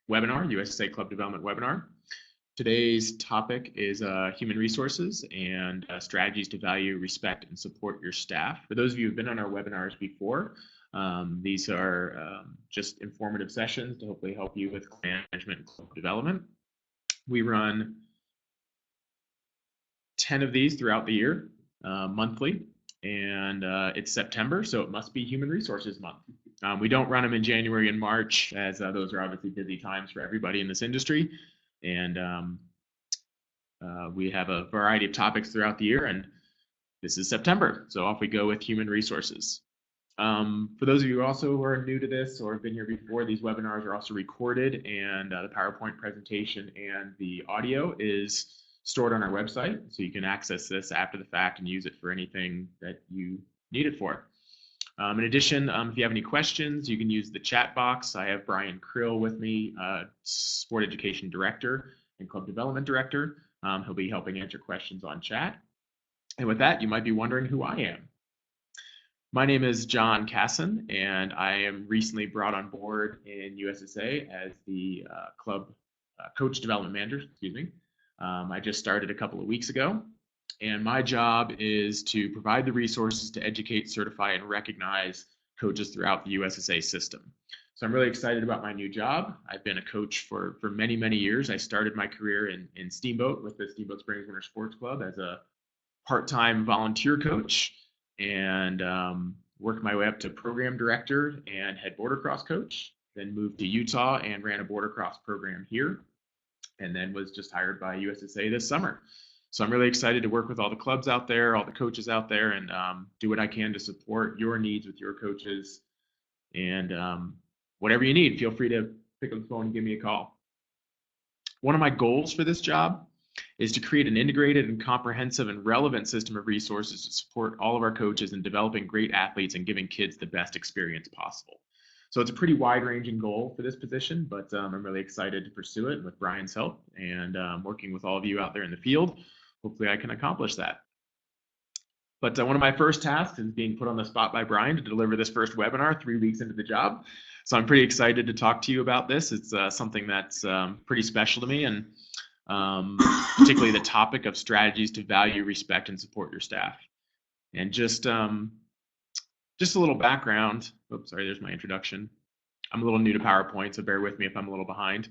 webinar, USSA Club Development webinar. Today's topic is human resources and strategies to value, respect, and support your staff. For those of you who've been on our webinars before, these are just informative sessions to hopefully help you with management and club development. We run 10 of these throughout the year, monthly, and it's September, so it must be Human Resources Month. We don't run them in January and March, as those are obviously busy times for everybody in this industry. And we have a variety of topics throughout the year, and this is September, so off we go with human resources. For those of you also who are new to this or have been here before, these webinars are also recorded, and the PowerPoint presentation and the audio is stored on our website, so you can access this after the fact and use it for anything that you need it for. In addition, if you have any questions, you can use the chat box. I have Brian Krill with me, Sport Education Director and Club Development Director. He'll be helping answer questions on chat. And with that, you might be wondering who I am. My name is John Casson, and I am recently brought on board in USSA as the Club Coach Development Manager, excuse me. I just started a couple of weeks ago. And my job is to provide the resources to educate, certify, and recognize coaches throughout the USSA system. So I'm really excited about my new job. I've been a coach for many, many years. I started my career in Steamboat with the Steamboat Springs Winter Sports Club as a part-time volunteer coach, and worked my way up to program director and head border cross coach, then moved to Utah and ran a border cross program here, and then was just hired by USSA this summer. So I'm really excited to work with all the clubs out there, all the coaches out there, and do what I can to support your needs with your coaches. And whatever you need, feel free to pick up the phone and give me a call. One of my goals for this job is to create an integrated and comprehensive and relevant system of resources to support all of our coaches in developing great athletes and giving kids the best experience possible. So it's a pretty wide-ranging goal for this position, but I'm really excited to pursue it with Brian's help and working with all of you out there in the field. Hopefully I can accomplish that. But one of my first tasks is being put on the spot by Brian to deliver this first webinar 3 weeks into the job. So I'm pretty excited to talk to you about this. It's something that's pretty special to me, and particularly the topic of strategies to value, respect, and support your staff. And just a little background. Oops, sorry, there's my introduction. I'm a little new to PowerPoint, so bear with me if I'm a little behind.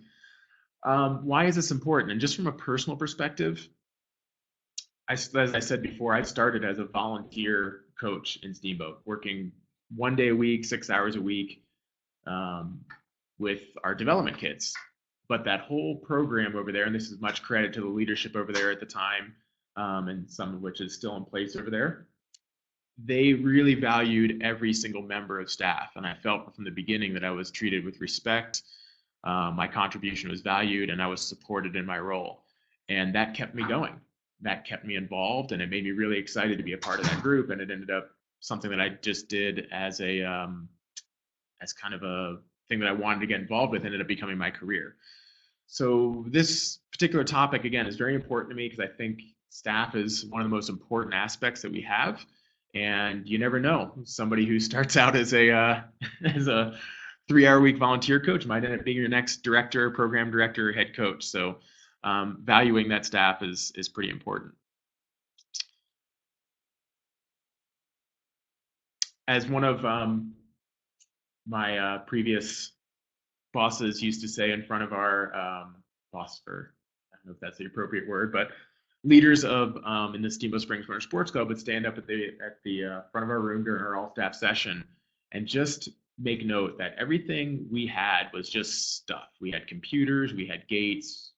Why is this important? And just from a personal perspective, as I said before, I started as a volunteer coach in Steamboat, working 1 day a week, 6 hours a week with our development kids. But that whole program over there, and this is much credit to the leadership over there at the time, and some of which is still in place over there, they really valued every single member of staff. And I felt from the beginning that I was treated with respect, my contribution was valued, and I was supported in my role. And that kept me going. That kept me involved, and it made me really excited to be a part of that group. And it ended up something that I just did as kind of a thing that I wanted to get involved with, ended up becoming my career. So this particular topic, again, is very important to me because I think staff is one of the most important aspects that we have. And you never know, somebody who starts out as a 3-hour-a-week volunteer coach might end up being your next director, program director, or head coach. So valuing that staff is pretty important. As one of my previous bosses used to say in front of our boss, for I don't know if that's the appropriate word, but leaders of in the Steamboat Springs Winter Sports Club would stand up at the front of our room during our all-staff session and just make note that everything we had was just stuff. We had computers, we had gates,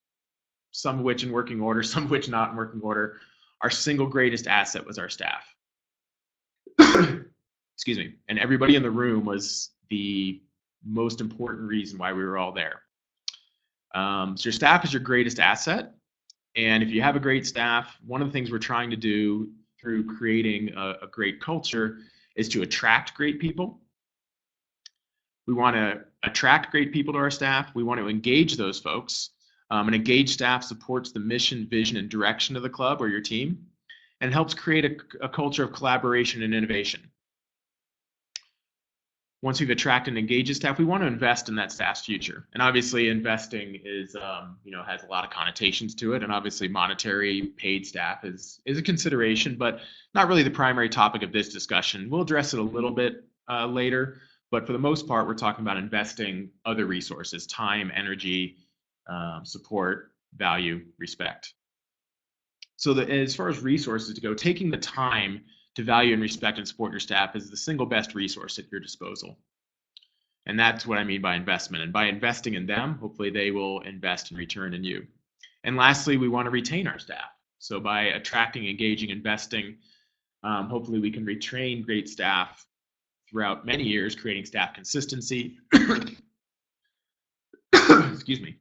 some of which in working order, some of which not in working order. Our single greatest asset was our staff. Excuse me. And everybody in the room was the most important reason why we were all there. So your staff is your greatest asset. And if you have a great staff, one of the things we're trying to do through creating a great culture is to attract great people. We want to attract great people to our staff. We want to engage those folks. An engaged staff supports the mission, vision, and direction of the club or your team, and helps create a culture of collaboration and innovation. Once we've attracted and engaged staff, we want to invest in that staff's future. And obviously, investing is, has a lot of connotations to it. And obviously, monetary paid staff is a consideration, but not really the primary topic of this discussion. We'll address it a little bit later, but for the most part, we're talking about investing other resources: time, energy, support, value, respect. So as far as resources to go, taking the time to value and respect and support your staff is the single best resource at your disposal. And that's what I mean by investment. And by investing in them, hopefully they will invest in return in you. And lastly, we want to retain our staff. So by attracting, engaging, investing, hopefully we can retrain great staff throughout many years, creating staff consistency. Excuse me.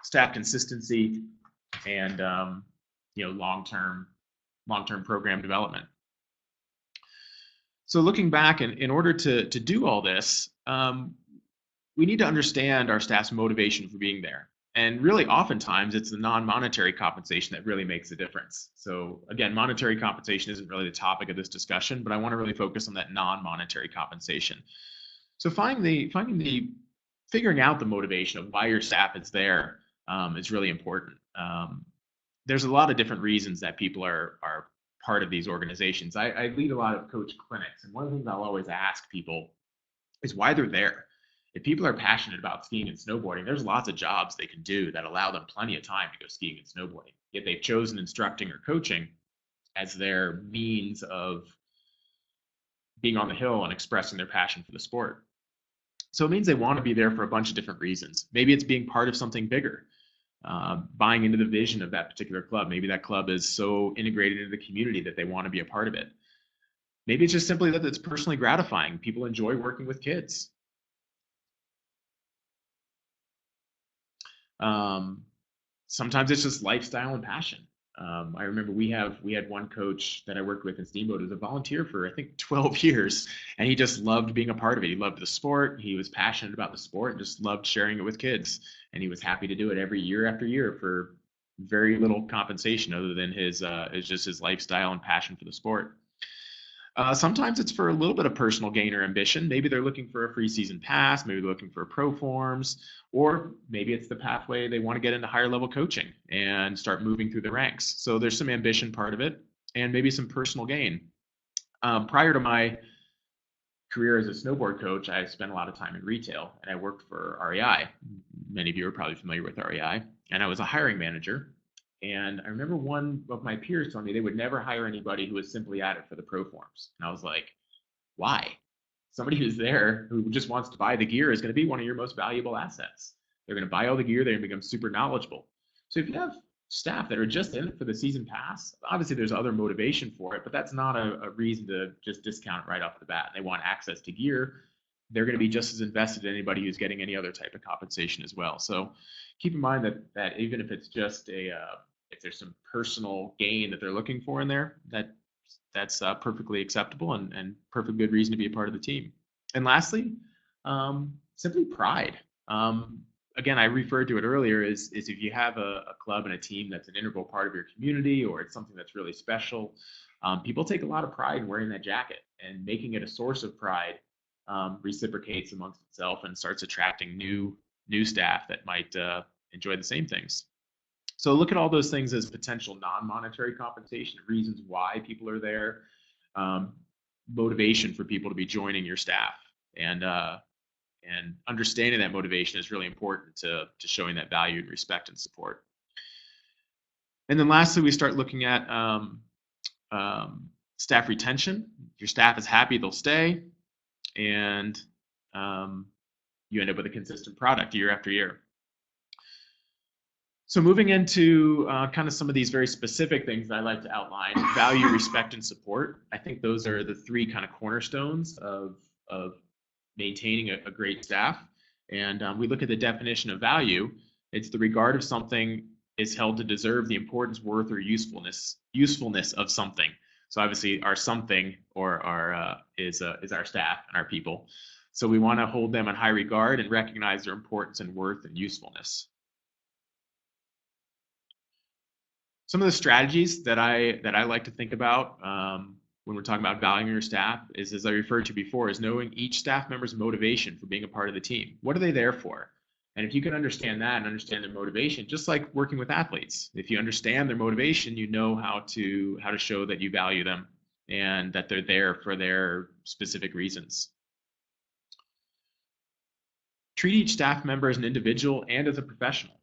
Staff consistency and long-term program development. So looking back, in order to do all this, we need to understand our staff's motivation for being there. And really, oftentimes, it's the non-monetary compensation that really makes a difference. So again, monetary compensation isn't really the topic of this discussion, but I want to really focus on that non-monetary compensation. So figuring out the motivation of why your staff is there is really important. There's a lot of different reasons that people are part of these organizations. I lead a lot of coach clinics, and one of the things I'll always ask people is why they're there. If people are passionate about skiing and snowboarding, there's lots of jobs they can do that allow them plenty of time to go skiing and snowboarding. Yet they've chosen instructing or coaching as their means of being on the hill and expressing their passion for the sport. So it means they want to be there for a bunch of different reasons. Maybe it's being part of something bigger. Buying into the vision of that particular club. Maybe that club is so integrated into the community that they want to be a part of it. Maybe it's just simply that it's personally gratifying. People enjoy working with kids. Sometimes it's just lifestyle and passion. I remember we had one coach that I worked with in Steamboat as a volunteer for I think 12 years, and he just loved being a part of it. He loved the sport. He was passionate about the sport and just loved sharing it with kids. And he was happy to do it every year after year for very little compensation other than his lifestyle and passion for the sport. Sometimes it's for a little bit of personal gain or ambition. Maybe they're looking for a free season pass. Maybe they're looking for pro forms, or maybe it's the pathway they want to get into higher level coaching and start moving through the ranks. So there's some ambition part of it and maybe some personal gain. Prior to my career as a snowboard coach, I spent a lot of time in retail and I worked for REI. Many of you are probably familiar with REI, and I was a hiring manager. And I remember one of my peers told me they would never hire anybody who was simply at it for the pro forms. And I was like, why? Somebody who's there who just wants to buy the gear is going to be one of your most valuable assets. They're going to buy all the gear. They're going to become super knowledgeable. So if you have staff that are just in it for the season pass, obviously there's other motivation for it, but that's not a reason to just discount it right off the bat. They want access to gear. They're going to be just as invested in anybody who's getting any other type of compensation as well. So keep in mind that even if it's just if there's some personal gain that they're looking for in there, that's perfectly acceptable and perfect good reason to be a part of the team. And lastly, simply pride. Again, I referred to it earlier is if you have a club and a team that's an integral part of your community, or it's something that's really special, people take a lot of pride in wearing that jacket, and making it a source of pride reciprocates amongst itself and starts attracting new staff that might enjoy the same things. So look at all those things as potential non-monetary compensation, reasons why people are there, motivation for people to be joining your staff, and understanding that motivation is really important to showing that value and respect and support. And then lastly, we start looking at staff retention. If your staff is happy, they'll stay, and you end up with a consistent product year after year. So moving into kind of some of these very specific things that I like to outline: value, respect, and support. I think those are the three kind of cornerstones of maintaining a great staff. And we look at the definition of value. It's the regard of something is held to deserve the importance, worth, or usefulness of something. So obviously our something is our staff and our people. So we want to hold them in high regard and recognize their importance and worth and usefulness. Some of the strategies that I like to think about when we're talking about valuing your staff is, as I referred to before, is knowing each staff member's motivation for being a part of the team. What are they there for? And if you can understand that and understand their motivation, just like working with athletes, if you understand their motivation, you know how to show that you value them and that they're there for their specific reasons. Treat each staff member as an individual and as a professional,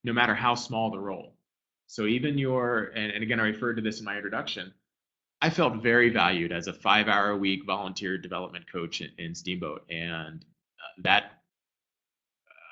no matter how small the role. So even and again, I referred to this in my introduction, I felt very valued as a 5-hour-a-week volunteer development coach in Steamboat, and that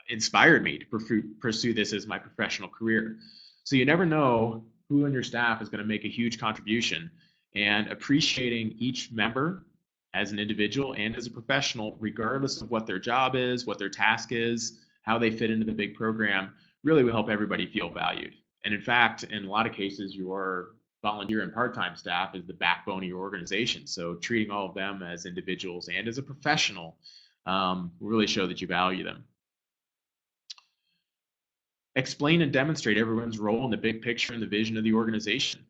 inspired me to pursue this as my professional career. So you never know who in your staff is going to make a huge contribution, and appreciating each member as an individual and as a professional, regardless of what their job is, what their task is, how they fit into the big program, really will help everybody feel valued. And in fact, in a lot of cases, your volunteer and part-time staff is the backbone of your organization. So treating all of them as individuals and as a professional will really show that you value them. Explain and demonstrate everyone's role in the big picture and the vision of the organization.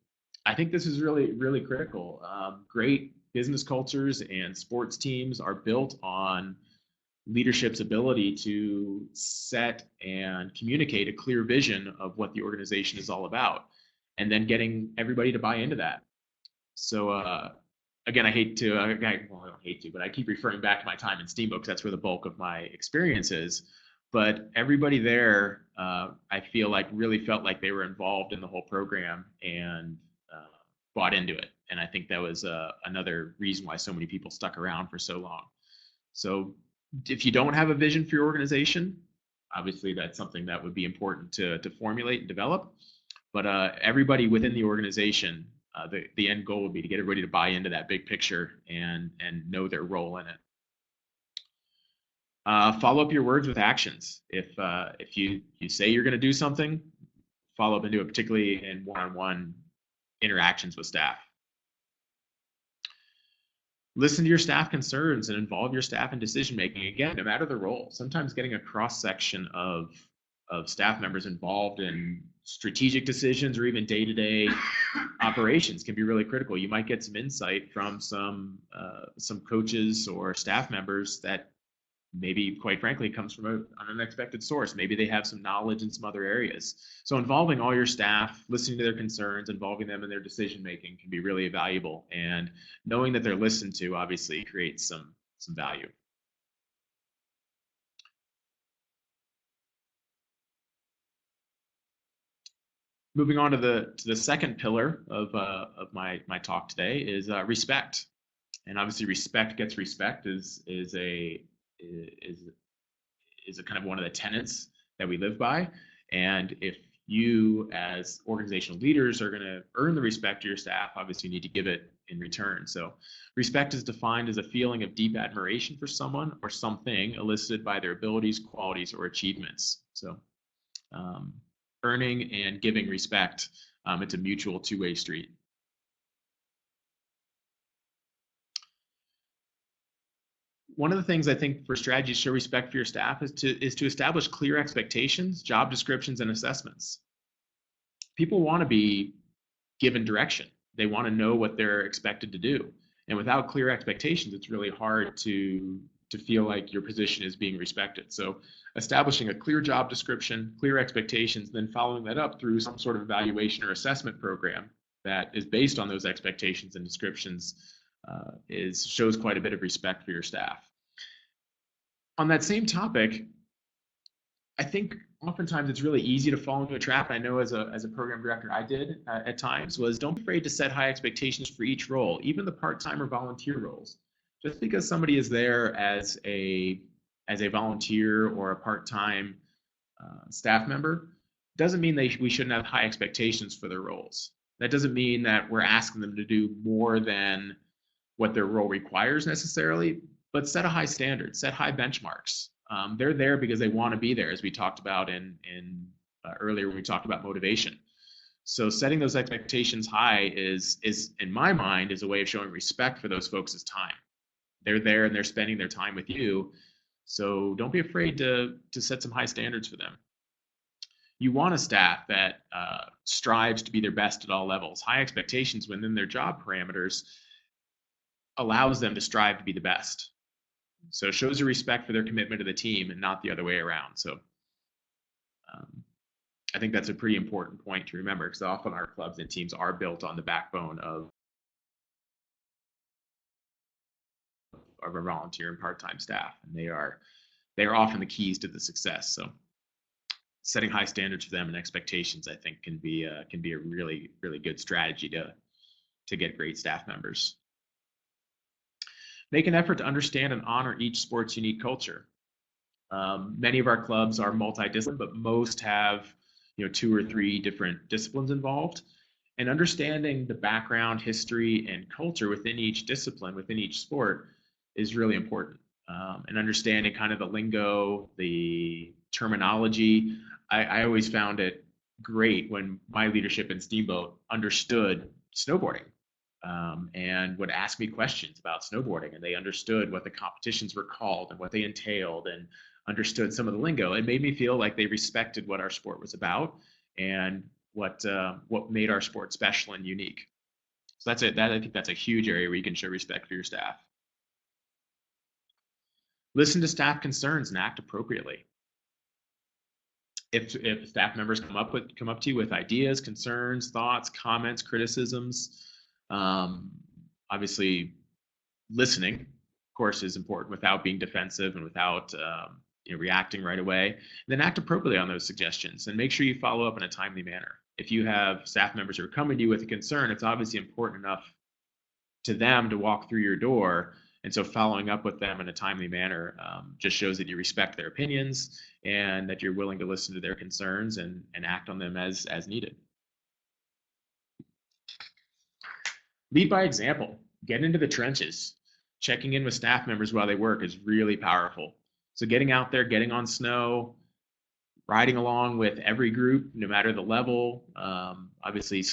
I think this is really, really critical. Great business cultures and sports teams are built on leadership's ability to set and communicate a clear vision of what the organization is all about, and then getting everybody to buy into that. So again, I don't hate to, but I keep referring back to my time in Steamboat because that's where the bulk of my experience is. But everybody there, I feel like really felt like they were involved in the whole program and bought into it. And I think that was another reason why so many people stuck around for so long. So if you don't have a vision for your organization, obviously that's something that would be important to formulate and develop. But everybody within the organization, the end goal would be to get everybody to buy into that big picture and know their role in it. Follow up your words with actions. If you say you're going to do something, follow up and do it, particularly in one-on-one interactions with staff. Listen to your staff concerns and involve your staff in decision making. Again, no matter the role, sometimes getting a cross section of staff members involved in strategic decisions or even day-to-day operations can be really critical. You might get some insight from some coaches or staff members that maybe, quite frankly, comes from an unexpected source. Maybe they have some knowledge in some other areas. So involving all your staff, listening to their concerns, involving them in their decision making can be really valuable. And knowing that they're listened to obviously creates some value. Moving on to the second pillar of my talk today is respect. And obviously, respect gets respect is a kind of one of the tenets that we live by. And if you as organizational leaders are going to earn the respect of your staff, obviously you need to give it in return. So respect is defined as a feeling of deep admiration for someone or something elicited by their abilities, qualities, or achievements. So earning and giving respect, it's a mutual two-way street. One of the things I think for strategies to show respect for your staff is to establish clear expectations, job descriptions, and assessments. People want to be given direction. They want to know what they're expected to do. And without clear expectations, it's really hard to feel like your position is being respected. So establishing a clear job description, clear expectations, then following that up through some sort of evaluation or assessment program that is based on those expectations and descriptions shows quite a bit of respect for your staff. On that same topic, I think oftentimes it's really easy to fall into a trap. I know as a program director I did at times, was don't be afraid to set high expectations for each role, even the part-time or volunteer roles. Just because somebody is there as a volunteer or a part-time staff member doesn't mean we shouldn't have high expectations for their roles. That doesn't mean that we're asking them to do more than what their role requires necessarily, but set a high standard, set high benchmarks. They're there because they want to be there, as we talked about in earlier when we talked about motivation. So setting those expectations high is in my mind is a way of showing respect for those folks' time. They're there and they're spending their time with you. So don't be afraid to set some high standards for them. You want a staff that strives to be their best at all levels. High expectations within their job parameters allows them to strive to be the best. So it shows a respect for their commitment to the team and not the other way around. So I think that's a pretty important point to remember, because often our clubs and teams are built on the backbone of our volunteer and part-time staff, and they are often the keys to the success. So setting high standards for them and expectations, I think, can be a really, really good strategy to get great staff members. Make an effort to understand and honor each sport's unique culture. Many of our clubs are multidisciplinary, but most have 2 or 3 different disciplines involved. And understanding the background, history, and culture within each discipline, within each sport, is really important. And understanding kind of the lingo, the terminology. I always found it great when my leadership in Steamboat understood snowboarding and would ask me questions about snowboarding, and they understood what the competitions were called and what they entailed and understood some of the lingo. It made me feel like they respected what our sport was about and what made our sport special and unique. So that's it. I think that's a huge area where you can show respect for your staff. Listen to staff concerns and act appropriately. If staff members come up to you with ideas, concerns, thoughts, comments, criticisms, obviously listening, of course, is important without being defensive and without reacting right away. And then act appropriately on those suggestions and make sure you follow up in a timely manner. If you have staff members who are coming to you with a concern, it's obviously important enough to them to walk through your door. And so following up with them in a timely manner just shows that you respect their opinions and that you're willing to listen to their concerns and act on them as needed. Lead by example. Get into the trenches. Checking in with staff members while they work is really powerful. So getting out there, getting on snow, riding along with every group, no matter the level, obviously,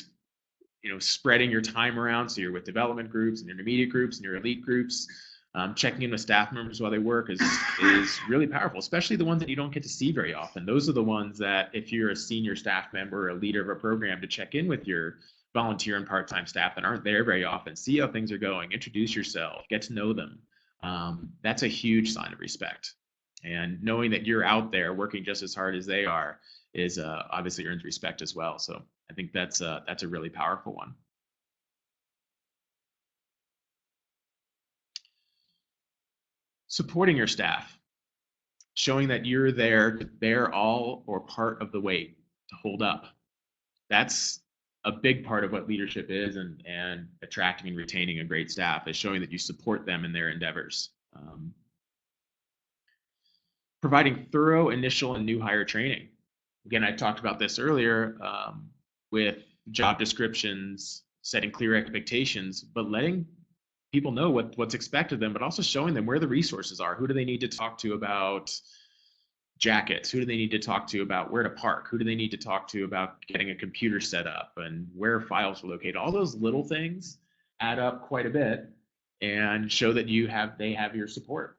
spreading your time around. So you're with development groups and intermediate groups and your elite groups. Checking in with staff members while they work is really powerful, especially the ones that you don't get to see very often. Those are the ones that, if you're a senior staff member or a leader of a program, to check in with your volunteer and part-time staff that aren't there very often, see how things are going, introduce yourself, get to know them. That's a huge sign of respect. And knowing that you're out there working just as hard as they are is obviously earns respect as well. So I think that's a really powerful one. Supporting your staff, showing that you're there to bear all or part of the weight, to hold up. That's a big part of what leadership is, and attracting and retaining a great staff is showing that you support them in their endeavors. Providing thorough initial and new hire training. Again, I talked about this earlier with job descriptions, setting clear expectations, but letting people know what's expected of them, but also showing them where the resources are. Who do they need to talk to about jackets? Who do they need to talk to about where to park? Who do they need to talk to about getting a computer set up and where files are located? All those little things add up quite a bit and show that they have your support.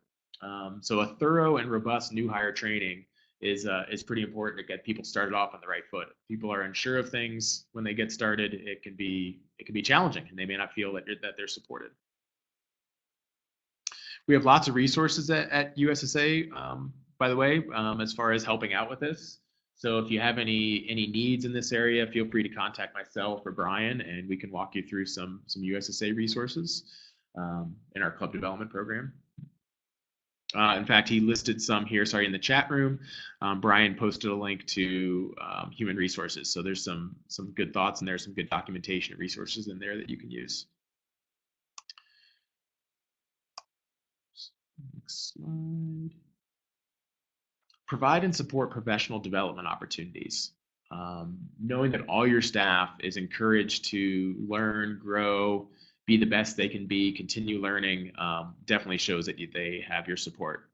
So a thorough and robust new hire training is pretty important to get people started off on the right foot. If people are unsure of things when they get started, it can be challenging, and they may not feel that they're supported. We have lots of resources at USSA, by the way, as far as helping out with this. So if you have any needs in this area, feel free to contact myself or Brian, and we can walk you through some USSA resources in our club development program. In fact, he listed some here, in the chat room. Brian posted a link to human resources. So there's some good thoughts in there, some good documentation and resources in there that you can use. Next slide. Provide and support professional development opportunities. Knowing that all your staff is encouraged to learn, grow, be the best they can be, continue learning, definitely shows that they have your support.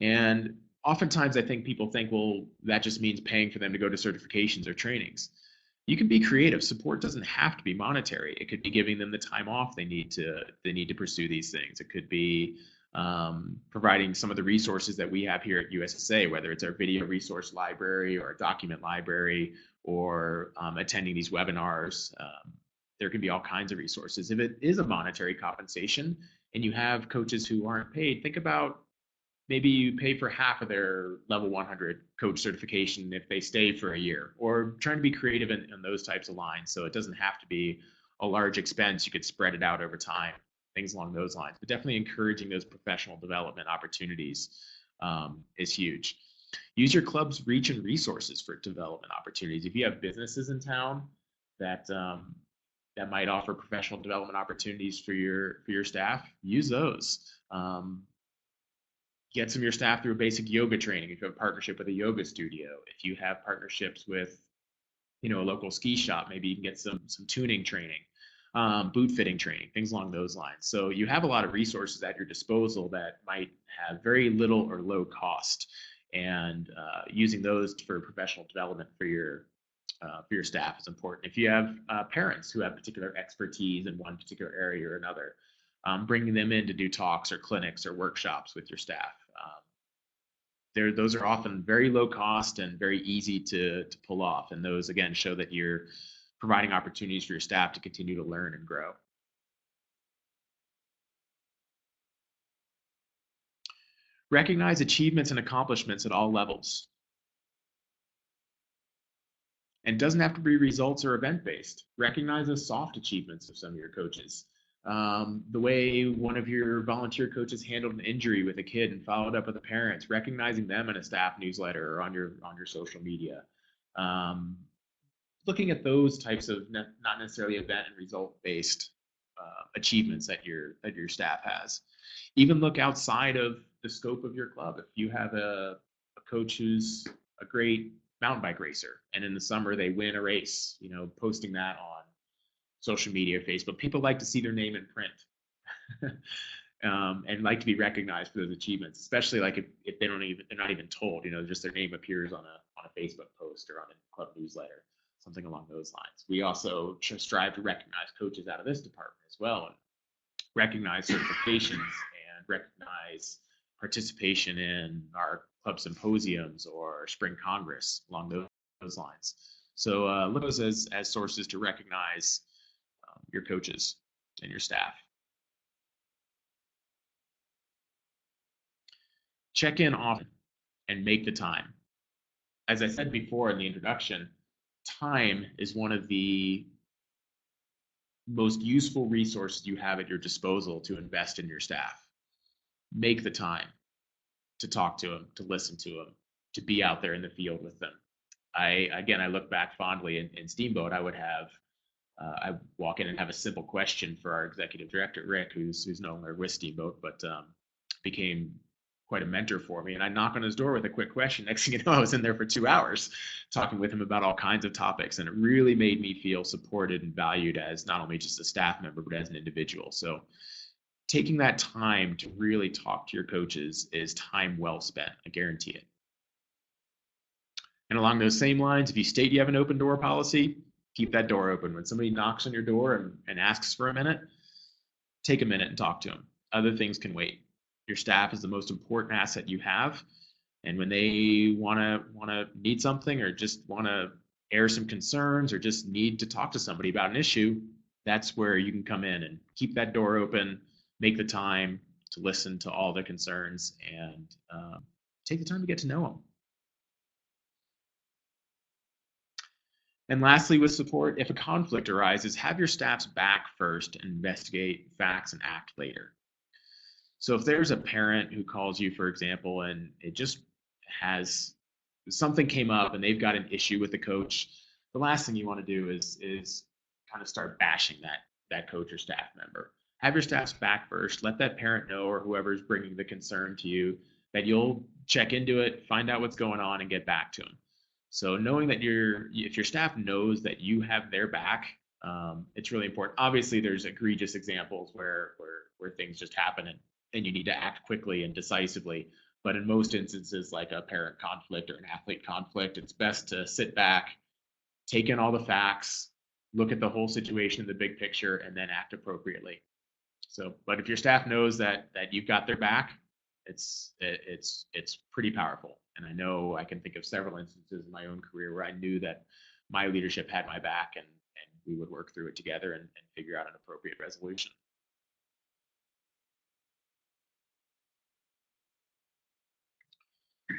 And oftentimes I think people think, well, that just means paying for them to go to certifications or trainings. You can be creative. Support doesn't have to be monetary. It could be giving them the time off they need to pursue these things. It could be providing some of the resources that we have here at USSA, whether it's our video resource library or a document library or attending these webinars. There can be all kinds of resources. If it is a monetary compensation and you have coaches who aren't paid, think about maybe you pay for half of their level 100 coach certification if they stay for a year, or trying to be creative in those types of lines. So it doesn't have to be a large expense. You could spread it out over time, things along those lines. But definitely encouraging those professional development opportunities is huge. Use your club's reach and resources for development opportunities. If you have businesses in town that that might offer professional development opportunities for your staff, use those. Get some of your staff through a basic yoga training if you have a partnership with a yoga studio. If you have partnerships with, a local ski shop, maybe you can get some tuning training, boot fitting training, things along those lines. So you have a lot of resources at your disposal that might have very little or low cost, and using those for professional development for your staff is important. If you have parents who have particular expertise in one particular area or another, bringing them in to do talks or clinics or workshops with your staff. Those are often very low cost and very easy to pull off. And those, again, show that you're providing opportunities for your staff to continue to learn and grow. Recognize achievements and accomplishments at all levels. And it doesn't have to be results or event-based. Recognize the soft achievements of some of your coaches. The way one of your volunteer coaches handled an injury with a kid and followed up with the parents, recognizing them in a staff newsletter or on your social media. Looking at those types of not necessarily event and result-based achievements that your staff has. Even look outside of the scope of your club. If you have a coach who's a great mountain bike racer, and in the summer they win a race, posting that on social media, Facebook, people like to see their name in print and like to be recognized for those achievements, especially like if they're not even told, just their name appears on a Facebook post or on a club newsletter, something along those lines. We also strive to recognize coaches out of this department as well, and recognize certifications and recognize participation in our club symposiums or spring congress along those lines. So look at those as sources to recognize your coaches and your staff. Check in often and make the time. As I said before in the introduction, time is one of the most useful resources you have at your disposal to invest in your staff. Make the time to talk to them, to listen to them, to be out there in the field with them. I look back fondly in Steamboat. I walk in and have a simple question for our executive director, Rick, who's no longer with Steamboat, but became quite a mentor for me. And I knock on his door with a quick question. Next thing you know, I was in there for 2 hours talking with him about all kinds of topics. And it really made me feel supported and valued as not only just a staff member, but as an individual. So taking that time to really talk to your coaches is time well spent. I guarantee it. And along those same lines, if you state you have an open door policy, keep that door open. When somebody knocks on your door and asks for a minute, take a minute and talk to them. Other things can wait. Your staff is the most important asset you have. And when they want to need something or just want to air some concerns or just need to talk to somebody about an issue, that's where you can come in and keep that door open, make the time to listen to all the concerns, and take the time to get to know them. And lastly, with support, if a conflict arises, have your staff's back first and investigate facts and act later. So if there's a parent who calls you, for example, and it just has something came up and they've got an issue with the coach, the last thing you want to do is kind of start bashing that coach or staff member. Have your staff's back first. Let that parent know, or whoever's bringing the concern to you, that you'll check into it, find out what's going on, and get back to them. So knowing that if your staff knows that you have their back, it's really important. Obviously, there's egregious examples where things just happen and you need to act quickly and decisively. But in most instances, like a parent conflict or an athlete conflict, it's best to sit back, take in all the facts, look at the whole situation in the big picture, and then act appropriately. So, but if your staff knows that you've got their back, it's pretty powerful. And I know I can think of several instances in my own career where I knew that my leadership had my back, and we would work through it together and figure out an appropriate resolution.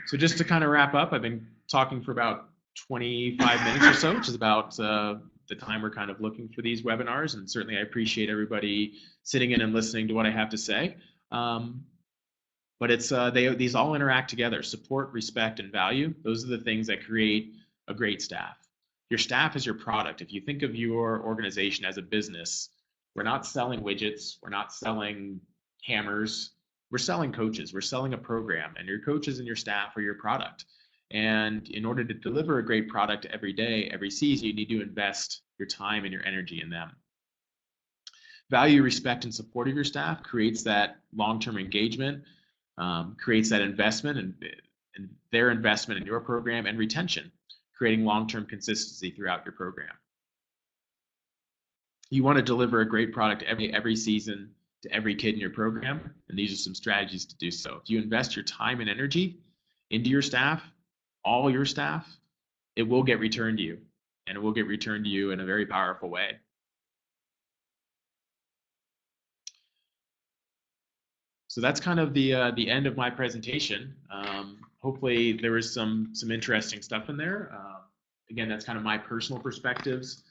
So just to kind of wrap up, I've been talking for about 25 minutes or so, which is about the time we're kind of looking for these webinars. And certainly I appreciate everybody sitting in and listening to what I have to say. But it's these all interact together. Support, respect, and value. Those are the things that create a great staff. Your staff is your product. If you think of your organization as a business, we're not selling widgets. We're not selling hammers. We're selling coaches. We're selling a program, and your coaches and your staff are your product. And in order to deliver a great product every day, every season, you need to invest your time and your energy in them. Value, respect, and support of your staff creates that long-term engagement, creates that investment and their investment in your program, and retention, creating long-term consistency throughout your program. You want to deliver a great product every season to every kid in your program, and these are some strategies to do so. If you invest your time and energy into your staff, all your staff, it will get returned to you, and it will get returned to you in a very powerful way. So that's kind of the end of my presentation. Hopefully there was some interesting stuff in there. Again, that's kind of my personal perspectives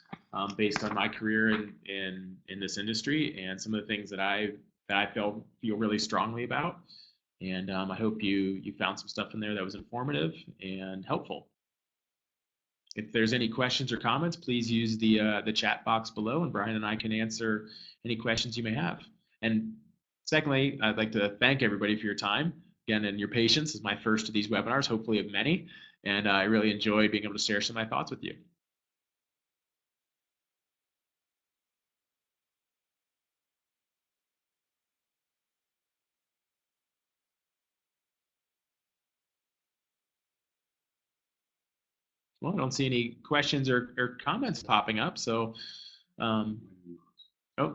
based on my career in this industry and some of the things that I feel really strongly about. And I hope you found some stuff in there that was informative and helpful. If there's any questions or comments, please use the chat box below, and Brian and I can answer any questions you may have. And secondly, I'd like to thank everybody for your time again and your patience. This is my first of these webinars, hopefully of many, and I really enjoyed being able to share some of my thoughts with you. Well, I don't see any questions or comments popping up, so oh,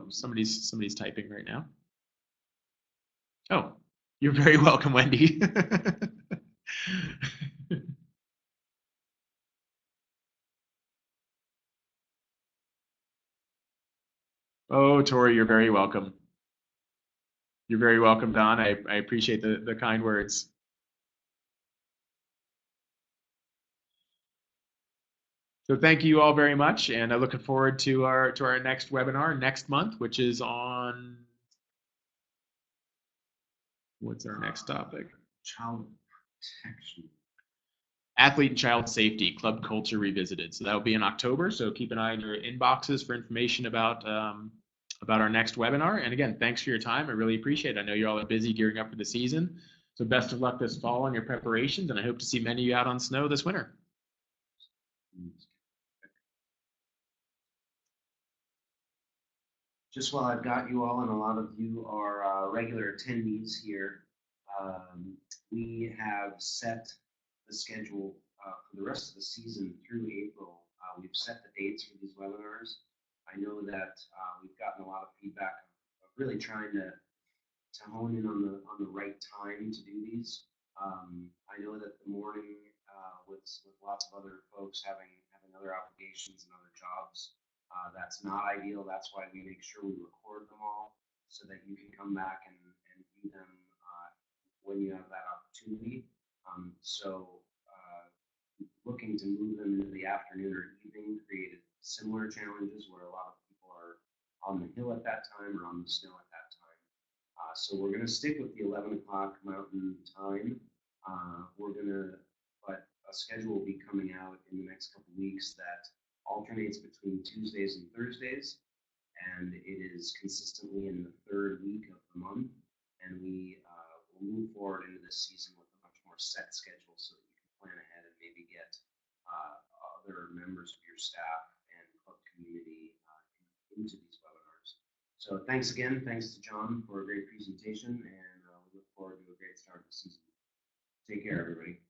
somebody's typing right now. Oh, you're very welcome, Wendy. Oh, Tori, you're very welcome. You're very welcome, Don. I appreciate the kind words. So thank you all very much, and I'm looking forward to our next webinar next month, which is on, what's our next topic? Child protection. Athlete and child safety, club culture revisited. So that will be in October. So keep an eye on your inboxes for information about our next webinar. And again, thanks for your time. I really appreciate it. I know you all are busy gearing up for the season. So best of luck this fall on your preparations, and I hope to see many of you out on snow this winter. Just while I've got you all, and a lot of you are regular attendees here, we have set the schedule for the rest of the season through April. We've set the dates for these webinars. I know that we've gotten a lot of feedback of really trying to hone in on the right time to do these. I know that the morning with lots of other folks having other obligations and other jobs, that's not ideal. That's why we make sure we record them all so that you can come back and view them when you have that opportunity. Looking to move them into the afternoon or evening created similar challenges where a lot of people are on the hill at that time or on the snow at that time. So we're going to stick with the 11 o'clock Mountain Time. But a schedule will be coming out in the next couple weeks that alternates between Tuesdays and Thursdays, and it is consistently in the third week of the month. And we will move forward into this season with a much more set schedule so that you can plan ahead and maybe get other members of your staff and club community into these webinars. So thanks again. Thanks to John for a great presentation, and we look forward to a great start of the season. Take care, everybody.